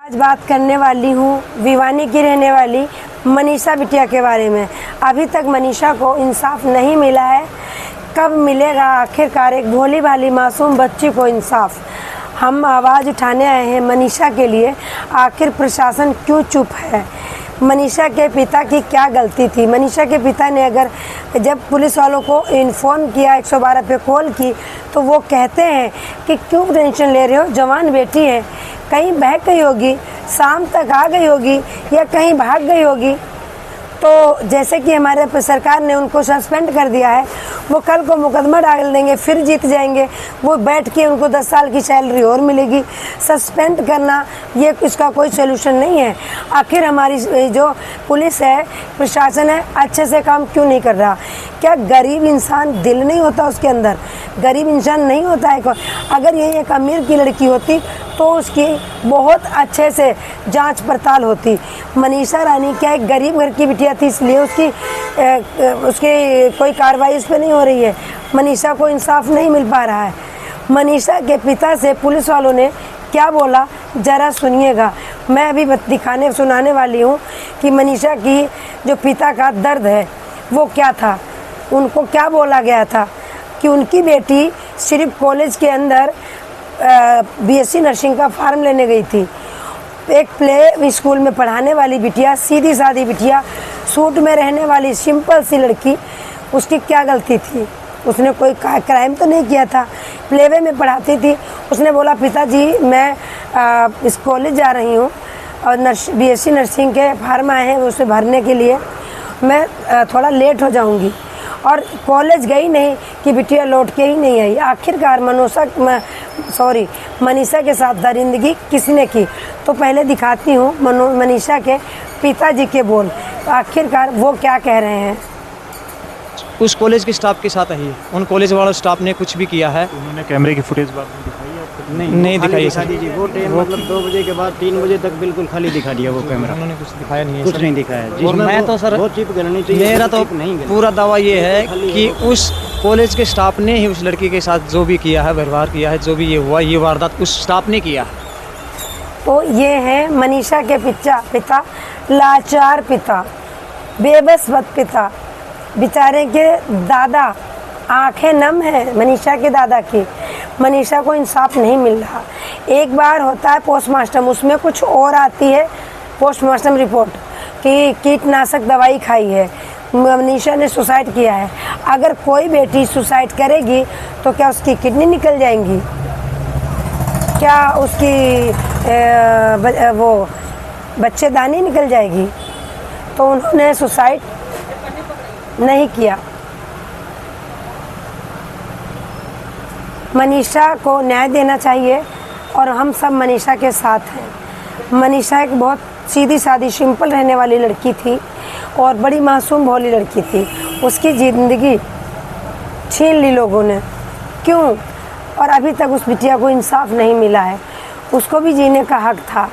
आज बात करने वाली हूँ भिवानी की रहने वाली मनीषा बिटिया के बारे में। अभी तक मनीषा को इंसाफ नहीं मिला है। कब मिलेगा आखिरकार एक भोली भाली मासूम बच्ची को इंसाफ? हम आवाज़ उठाने आए हैं मनीषा के लिए। आखिर प्रशासन क्यों चुप है? मनीषा के पिता की क्या गलती थी? मनीषा के पिता ने अगर जब पुलिस वालों को इन्फॉर्म किया, 112 पे कॉल की, तो वो कहते हैं कि क्यों टेंशन ले रहे हो, जवान बेटी है, कहीं बहक गई होगी, शाम तक आ गई होगी या कहीं भाग गई होगी। तो जैसे कि हमारे सरकार ने उनको सस्पेंड कर दिया है, वो कल को मुकदमा डाल देंगे, फिर जीत जाएंगे, वो बैठ के उनको 10 साल की सैलरी और मिलेगी। सस्पेंड करना ये इसका कोई सोल्यूशन नहीं है। आखिर हमारी जो पुलिस है, प्रशासन है, अच्छे से काम क्यों नहीं कर रहा? क्या गरीब इंसान दिल नहीं होता उसके अंदर? गरीब इंसान नहीं होता है? अगर ये एक अमीर की लड़की होती तो उसकी बहुत अच्छे से जांच पड़ताल होती। मनीषा रानी क्या एक गरीब घर की बिटिया थी, इसलिए उसकी कोई कार्रवाई उस पर नहीं हो रही है। मनीषा को इंसाफ नहीं मिल पा रहा है। मनीषा के पिता से पुलिस वालों ने क्या बोला, ज़रा सुनिएगा। मैं अभी सुनाने वाली हूँ कि मनीषा की जो पिता का दर्द है वो क्या था। उनको क्या बोला गया था कि उनकी बेटी सिर्फ कॉलेज के अंदर बीएससी नर्सिंग का फार्म लेने गई थी। एक प्ले स्कूल में पढ़ाने वाली बिटिया, सीधी सादी बिटिया, सूट में रहने वाली सिंपल सी लड़की, उसकी क्या गलती थी? उसने कोई क्राइम तो नहीं किया था। प्लेवे में पढ़ाती थी। उसने बोला, पिताजी मैं इस कॉलेज जा रही हूँ और बीएससी नर्सिंग के फार्म आए हैं उसे भरने के लिए, मैं थोड़ा लेट हो जाऊँगी। और कॉलेज गई नहीं कि बिटिया लौट के ही नहीं आई। आखिरकार मनीषा के साथ दरिंदगी किसने की? तो पहले दिखाती हूँ मनीषा के पिताजी के बोल। आखिरकार वो क्या कह रहे हैं। उस कॉलेज के स्टाफ के साथ ही उन कॉलेज वालों स्टाफ ने कुछ भी किया है। उन्होंने कैमरे की फुटेज बाद में दिखाई है आपको? नहीं दिखाई दिखा दीजिए। वो टाइम मतलब 2 बजे के बाद 3 बजे तक बिल्कुल खाली दिखा दिया वो कैमरा। उन्होंने कुछ दिखाया नहीं है, कुछ नहीं दिखाया। और मैं तो सर वो चिप गलनी चाहिए। मेरा तो नहीं पूरा दावा ये है कि उस कॉलेज के स्टाफ ने ही उस लड़की के साथ जो भी किया है, व्यवहार किया है, जो भी ये हुआ, ये वारदात उस स्टाफ ने किया। तो ये है मनीषा के पिता, लाचार पिता, बेबस पिता, बेचारे के दादा, आंखें नम है मनीषा के दादा की। मनीषा को इंसाफ नहीं मिल रहा। एक बार होता है पोस्टमार्टम, उसमें कुछ और आती है पोस्टमार्टम रिपोर्ट कि कीटनाशक दवाई खाई है, मनीषा ने सुसाइड किया है। अगर कोई बेटी सुसाइड करेगी तो क्या उसकी किडनी निकल जाएंगी? क्या उसकी वो बच्चेदानी निकल जाएगी? तो उन्होंने सुसाइड नहीं किया। मनीषा को न्याय देना चाहिए और हम सब मनीषा के साथ हैं। मनीषा एक बहुत सीधी सादी सिंपल रहने वाली लड़की थी और बड़ी मासूम भोली लड़की थी। उसकी ज़िंदगी छीन ली लोगों ने। क्यों? और अभी तक उस बिटिया को इंसाफ नहीं मिला है। उसको भी जीने का हक था।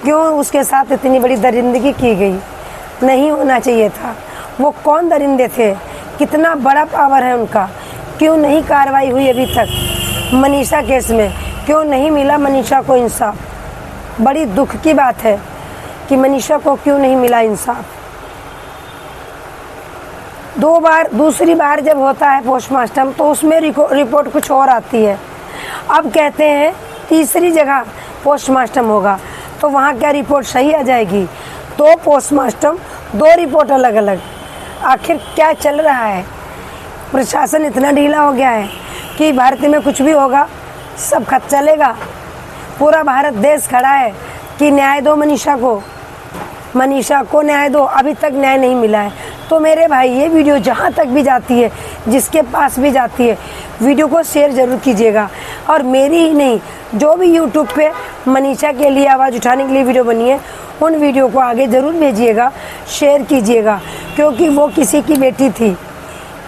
क्यों उसके साथ इतनी बड़ी दरिंदगी की गई? नहीं होना चाहिए था। वो कौन दरिंदे थे? कितना बड़ा पावर है उनका? क्यों नहीं कार्रवाई हुई अभी तक मनीषा केस में? क्यों नहीं मिला मनीषा को इंसाफ? बड़ी दुख की बात है कि मनीषा को क्यों नहीं मिला इंसाफ। 2 बार, दूसरी बार जब होता है पोस्टमार्टम तो उसमें रिपोर्ट कुछ और आती है। अब कहते हैं तीसरी जगह पोस्टमार्टम होगा तो वहाँ क्या रिपोर्ट सही आ जाएगी? 2 पोस्टमार्टम, 2 रिपोर्ट अलग अलग। आखिर क्या चल रहा है? प्रशासन इतना ढीला हो गया है कि भारत में कुछ भी होगा सब खत चलेगा। पूरा भारत देश खड़ा है कि न्याय दो मनीषा को न्याय दो। अभी तक न्याय नहीं मिला है। तो मेरे भाई, ये वीडियो जहाँ तक भी जाती है, जिसके पास भी जाती है, वीडियो को शेयर ज़रूर कीजिएगा। और मेरी ही नहीं, जो भी यूट्यूब पे मनीषा के लिए आवाज़ उठाने के लिए वीडियो बनी है, उन वीडियो को आगे ज़रूर भेजिएगा, शेयर कीजिएगा। क्योंकि वो किसी की बेटी थी,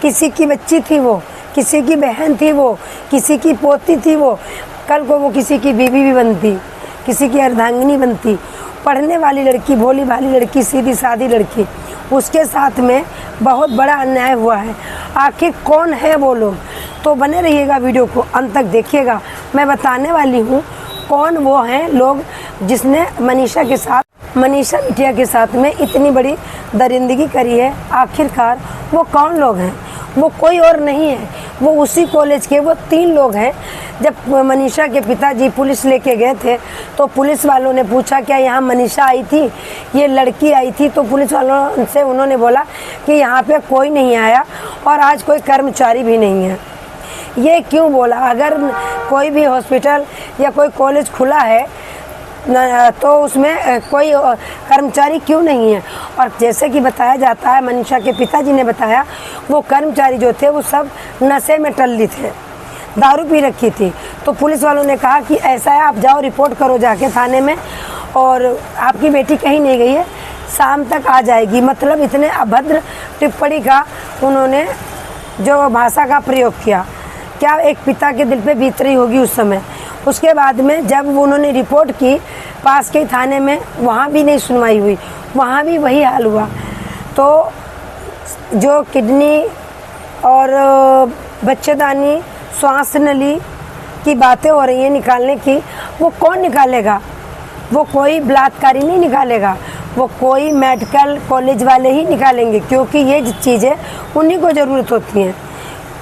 किसी की बच्ची थी, वो किसी की बहन थी, वो किसी की पोती थी। वो कल को वो किसी की बीवी भी बनती, किसी की अर्धांगिनी बनती। पढ़ने वाली लड़की, भोली भाली लड़की, सीधी सादी लड़की, उसके साथ में बहुत बड़ा अन्याय हुआ है। आखिर कौन है वो लोग? तो बने रहिएगा, वीडियो को अंत तक देखिएगा। मैं बताने वाली हूँ कौन वो हैं लोग जिसने मनीषा बिटिया के साथ में इतनी बड़ी दरिंदगी करी है। आखिरकार वो कौन लोग हैं? वो कोई और नहीं है, वो उसी कॉलेज के वो 3 लोग हैं। जब मनीषा के पिताजी पुलिस लेके गए थे तो पुलिस वालों ने पूछा क्या यहाँ मनीषा आई थी, ये लड़की आई थी? तो पुलिस वालों से उन्होंने बोला कि यहाँ पे कोई नहीं आया और आज कोई कर्मचारी भी नहीं है। ये क्यों बोला? अगर कोई भी हॉस्पिटल या कोई कॉलेज खुला है तो उसमें कोई कर्मचारी क्यों नहीं है? और जैसे कि बताया जाता है, मनीषा के पिताजी ने बताया, वो कर्मचारी जो थे वो सब नशे में टल्ली थे, दारू पी रखी थी। तो पुलिस वालों ने कहा कि ऐसा है, आप जाओ रिपोर्ट करो जाके थाने में, और आपकी बेटी कहीं नहीं गई है, शाम तक आ जाएगी। मतलब इतने अभद्र टिप्पणी का उन्होंने जो भाषा का प्रयोग किया, क्या एक पिता के दिल पे बीत रही होगी उस समय। उसके बाद में जब उन्होंने रिपोर्ट की पास के थाने में, वहाँ भी नहीं सुनवाई हुई, वहाँ भी वही हाल हुआ। तो जो किडनी और बच्चेदानी, श्वास नली की बातें हो रही हैं निकालने की, वो कौन निकालेगा? वो कोई बलात्कारी नहीं निकालेगा, वो कोई मेडिकल कॉलेज वाले ही निकालेंगे, क्योंकि ये चीज़ें उन्हीं को ज़रूरत होती हैं।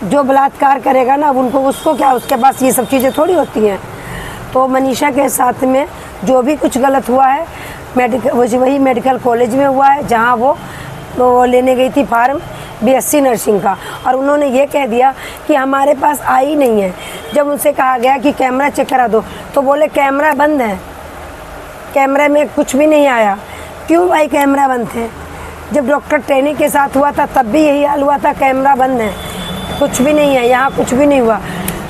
जो बलात्कार करेगा ना, उनको उसको क्या, उसके पास ये सब चीज़ें थोड़ी होती हैं। तो मनीषा के साथ में जो भी कुछ गलत हुआ है वही मेडिकल कॉलेज में हुआ है, जहाँ वो लेने गई थी फार्म BSc नर्सिंग का, और उन्होंने ये कह दिया कि हमारे पास आई नहीं है। जब उनसे कहा गया कि कैमरा चेक करा दो तो बोले कैमरा बंद है, कैमरे में कुछ भी नहीं आया। क्यों भाई कैमरा बंद थे? जब डॉक्टर ट्रेनिंग के साथ हुआ था तब भी यही हाल हुआ था, कैमरा बंद है, कुछ भी नहीं है, यहाँ कुछ भी नहीं हुआ।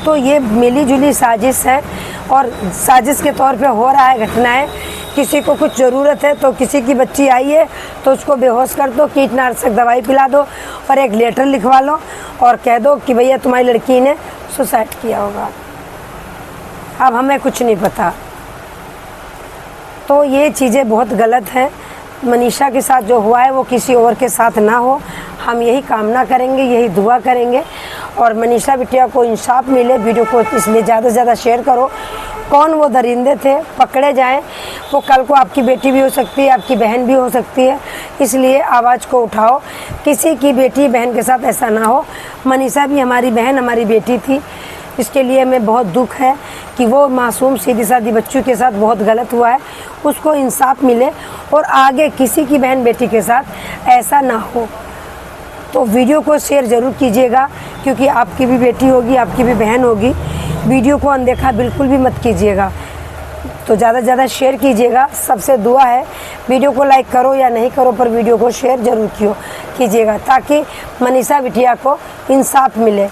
तो ये मिली जुली साजिश है, और साजिश के तौर पे हो रहा है घटनाएं। किसी को कुछ ज़रूरत है तो किसी की बच्ची आई है तो उसको बेहोश कर दो, कीटनाशक दवाई पिला दो और एक लेटर लिखवा लो और कह दो कि भैया तुम्हारी लड़की ने सुसाइड किया होगा। अब हमें कुछ नहीं पता। तो ये चीज़ें बहुत गलत हैं। मनीषा के साथ जो हुआ है वो किसी और के साथ ना हो, हम यही कामना करेंगे, यही दुआ करेंगे, और मनीषा बिटिया को इंसाफ मिले। वीडियो को इसलिए ज़्यादा से ज़्यादा शेयर करो। कौन वो दरिंदे थे, पकड़े जाएं। वो कल को आपकी बेटी भी हो सकती है, आपकी बहन भी हो सकती है, इसलिए आवाज़ को उठाओ। किसी की बेटी बहन के साथ ऐसा ना हो। मनीषा भी हमारी बहन, हमारी बेटी थी, इसके लिए हमें बहुत दुख है कि वो मासूम सीधी सादी बच्चों के साथ बहुत गलत हुआ है। उसको इंसाफ मिले और आगे किसी की बहन बेटी के साथ ऐसा ना हो। तो वीडियो को शेयर ज़रूर कीजिएगा, क्योंकि आपकी भी बेटी होगी, आपकी भी बहन होगी। वीडियो को अनदेखा बिल्कुल भी मत कीजिएगा। तो ज़्यादा से ज़्यादा शेयर कीजिएगा, सबसे दुआ है। वीडियो को लाइक करो या नहीं करो, पर वीडियो को शेयर ज़रूर कीजिएगा, ताकि मनीषा बिटिया को इंसाफ मिले।